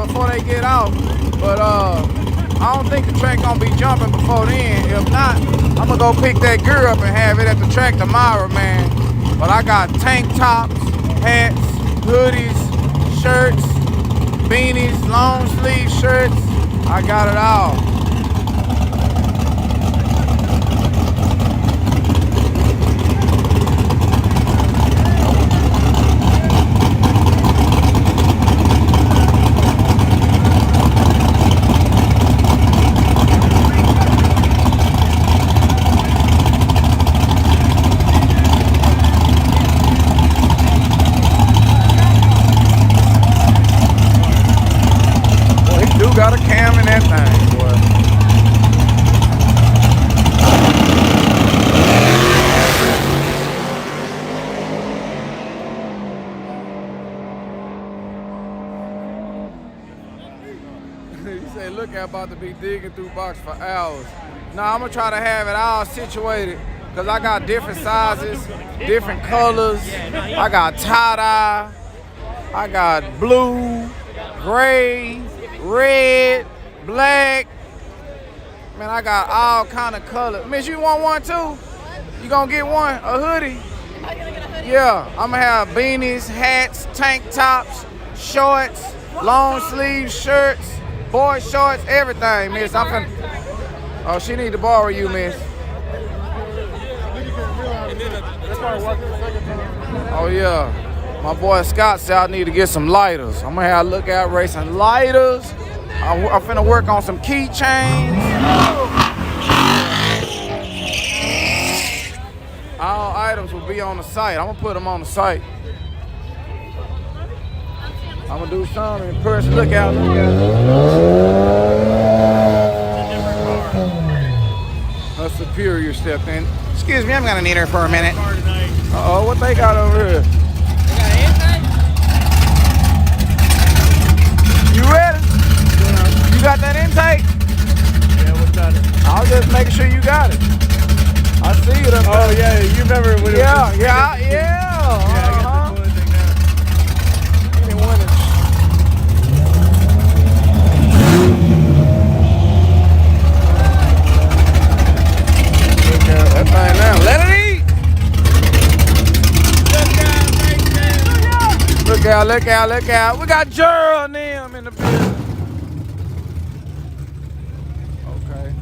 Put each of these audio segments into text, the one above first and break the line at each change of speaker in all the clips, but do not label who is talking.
before they get out. But I don't think the track gonna be jumping before then. If not, I'm gonna go pick that gear up and have it at the track tomorrow, man. But I got tank tops, hats, hoodies, shirts, beanies, long sleeve shirts. I got it all. Got a cam in that thing, boy. You say, look, I'm about to be digging through box for hours. Nah, I'm gonna try to have it all situated because I got different sizes, different colors. I got tie-dye, I got blue, gray, red, black. Man, I got all kind of colors. Miss, you want one too? You gonna get one? A hoodie?
Oh, you're gonna get a hoodie?
Yeah, I'm gonna have beanies, hats, tank tops, shorts, long sleeve shirts, boy shorts, everything, miss. I'm finna. Oh, she need to borrow you, miss. Oh yeah. My boy Scott said I need to get some lighters. I'm gonna have Lookout Racing lighters. I'm finna work on some keychains. All items will be on the site. I'm gonna put them on the site. I'm gonna do something in person. Look out. A Superior stepped in. Excuse me, I'm gonna need her for a minute. Uh-oh, what they got over here? You ready? You got that intake?
Yeah, what's that?
I was just making sure you got it. I see it up there.
Oh yeah, you remember when it was
Yeah.
I got the thing now.
You didn't win it. Look at that thing now. Let it eat. Look out, look out, look out. We got Gerald and them in the building. Okay.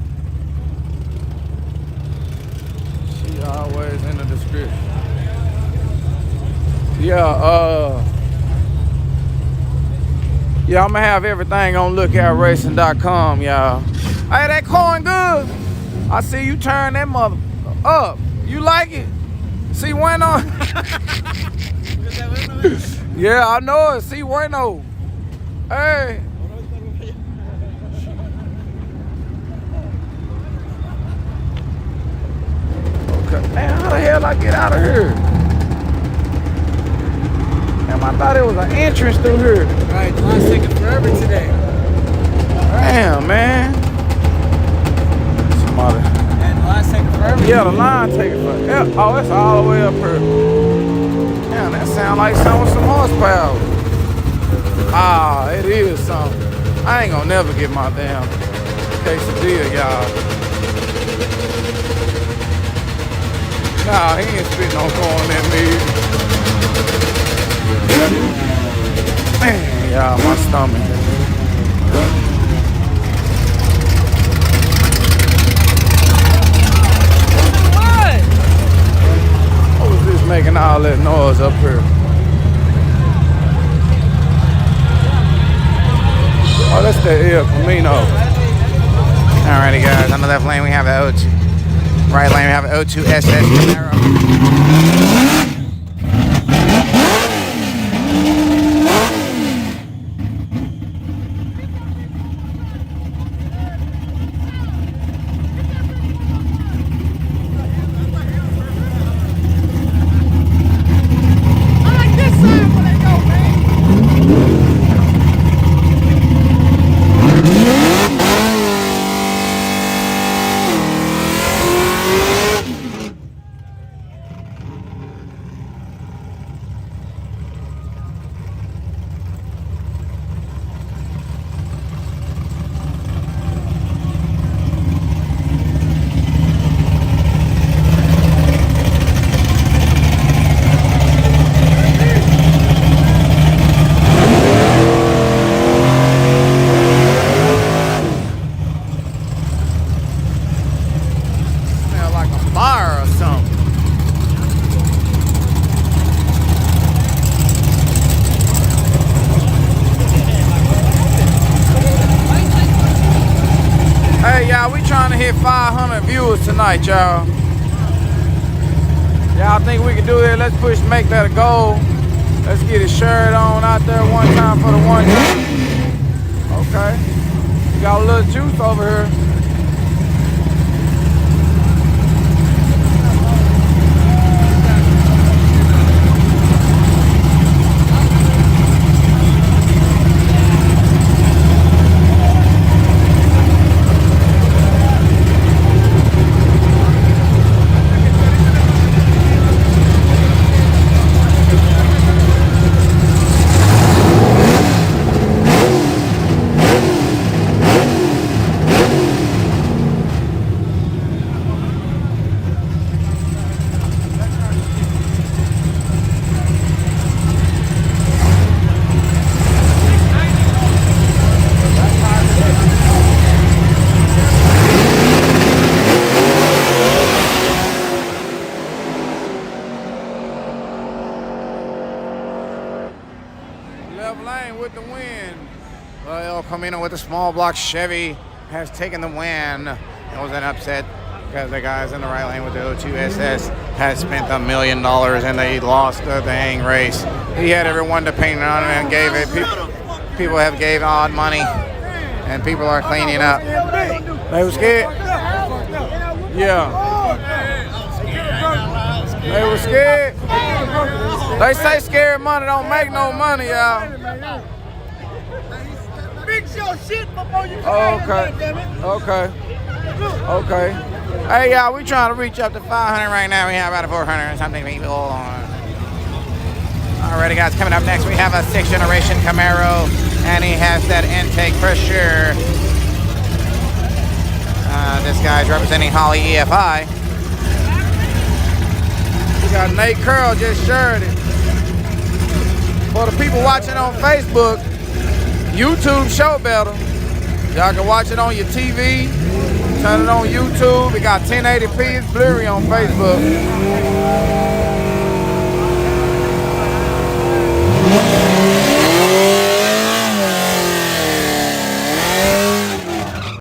She always in the description. Yeah, I'm gonna have everything on lookoutracing.com, y'all. Hey, that corn good. I see you turn that mother up. You like it? See when on? Yeah, I know it. See bueno. Hey. Okay. Man, how the hell I get out of here? Damn, I thought it was an entrance through here.
Alright, the line's taking forever today.
Damn, man. Somebody.
And the line's taking forever.
Yeah, the line taking forever. Oh, it's all the way up here. Damn, that sound like something with some horsepower. Ah, it is something. I ain't gonna never get my damn quesadilla, y'all. Nah, he ain't spitting on corn that meat. Man, y'all, my stomach. What was this making all that noise up here? Oh, that's the El Camino.
Alrighty, guys. On the left lane, we have the O2. Right lane, we have an O2 SS Camaro.
hit 500 viewers tonight, y'all. Y'all think we can do it? Let's push, make that a goal. Let's get his shirt on out there one time for the one time. Okay. We got a little juice over here. Lane with the win.
Well, El Camino with the small block Chevy has taken the win. It was an upset because the guys in the right lane with the 02 SS had spent $1 million and they lost the dang race. He had everyone depending on it and gave it. People have gave odd money and people are cleaning up.
They was scared? Yeah. They was scared? They say scared money don't make no money, y'all.
Fix your shit before you
Okay.
Hey, y'all, we trying to reach up to 500 right now. We have about 400 and something people on. Alrighty, guys, coming up next, we have a 6th generation Camaro, and he has that intake for sure. This guy's representing Holly EFI.
We got Nate Curl just shared it. For the people watching on Facebook, YouTube show better. Y'all can watch it on your TV, turn it on YouTube. We got 1080p, it's blurry on Facebook.